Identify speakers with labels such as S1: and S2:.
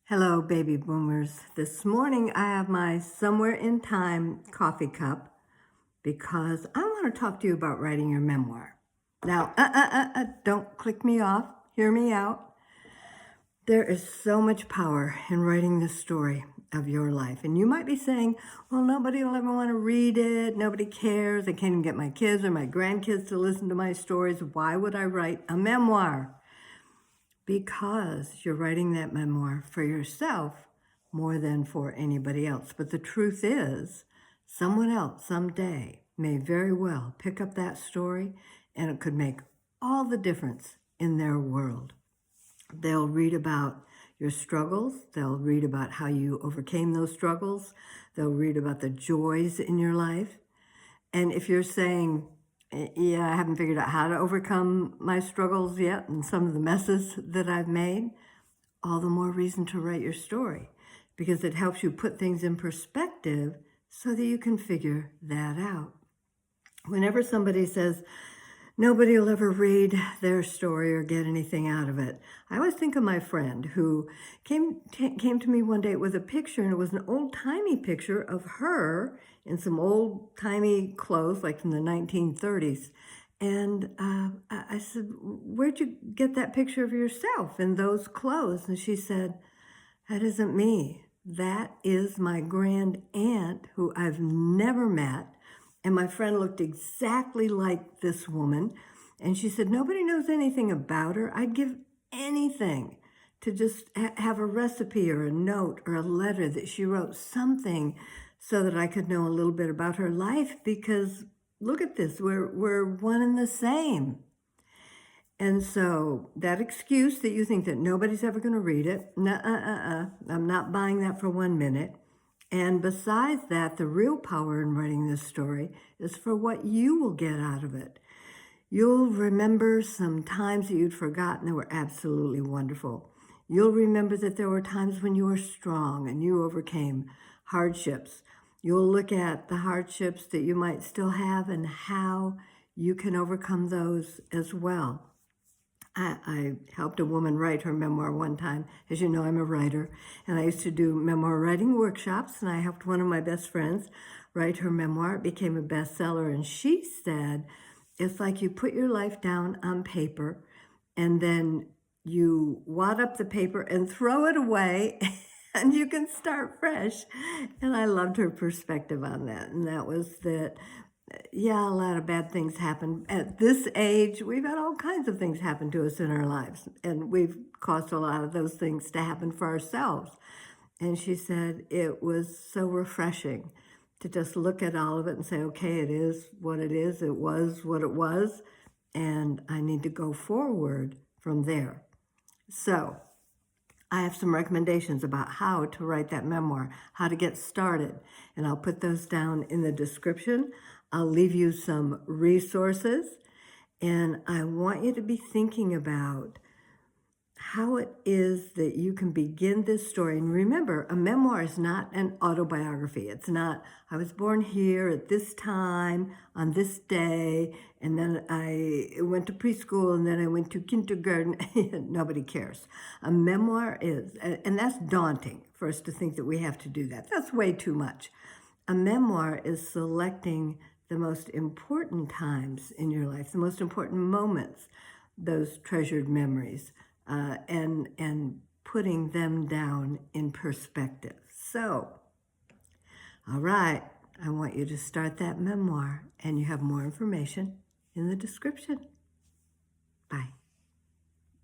S1: Hello, baby boomers. This morning I have my Somewhere in Time coffee cup because I want to talk to you about writing your memoir. Now, don't click me off. Hear me out. There is so much power in writing the story of your life. And you might be saying, well, nobody will ever want to read it. Nobody cares. I can't even get my kids or my grandkids to listen to my stories. Why would I write a memoir? Because you're writing that memoir for yourself more than for anybody else. But the truth is, someone else someday may very well pick up that story, and it could make all the difference in their world. They'll read about your struggles. They'll read about how you overcame those struggles. They'll read about the joys in your life. And if you're saying, yeah, I haven't figured out how to overcome my struggles yet and some of the messes that I've made, all the more reason to write your story, because it helps you put things in perspective so that you can figure that out. Whenever somebody says, nobody will ever read their story or get anything out of it, I always think of my friend who came to me one day with a picture, and it was an old-timey picture of her in some old-timey clothes, like from the 1930s. And I said, where'd you get that picture of yourself in those clothes? And she said, that isn't me. That is my grand aunt who I've never met. And my friend looked exactly like this woman. And she said, nobody knows anything about her. I'd give anything to just have a recipe or a note or a letter that she wrote, something so that I could know a little bit about her life, because look at this, we're one and the same. And so that excuse that you think that nobody's ever going to read it, I'm not buying that for 1 minute. And besides that, the real power in writing this story is for what you will get out of it. You'll remember some times that you'd forgotten that were absolutely wonderful. You'll remember that there were times when you were strong and you overcame hardships. You'll look at the hardships that you might still have and how you can overcome those as well. I helped a woman write her memoir one time. As you know, I'm a writer, and I used to do memoir writing workshops, and I helped one of my best friends write her memoir. It became a bestseller, and she said, it's like you put your life down on paper, and then you wad up the paper and throw it away, and you can start fresh. And I loved her perspective on that, and that was that, yeah, a lot of bad things happen. At this age, we've had all kinds of things happen to us in our lives, and we've caused a lot of those things to happen for ourselves. And she said it was so refreshing to just look at all of it and say, okay, it is what it is. It was what it was, and I need to go forward from there. So I have some recommendations about how to write that memoir, how to get started, and I'll put those down in the description. I'll leave you some resources, and I want you to be thinking about how it is that you can begin this story. And remember, a memoir is not an autobiography. It's not, I was born here at this time, on this day, and then I went to preschool, and then I went to kindergarten. Nobody cares. A memoir is, and that's daunting for us to think that we have to do that. That's way too much. A memoir is selecting the most important times in your life, the most important moments, those treasured memories, and putting them down in perspective. So, all right, I want you to start that memoir, and you have more information in the description. Bye.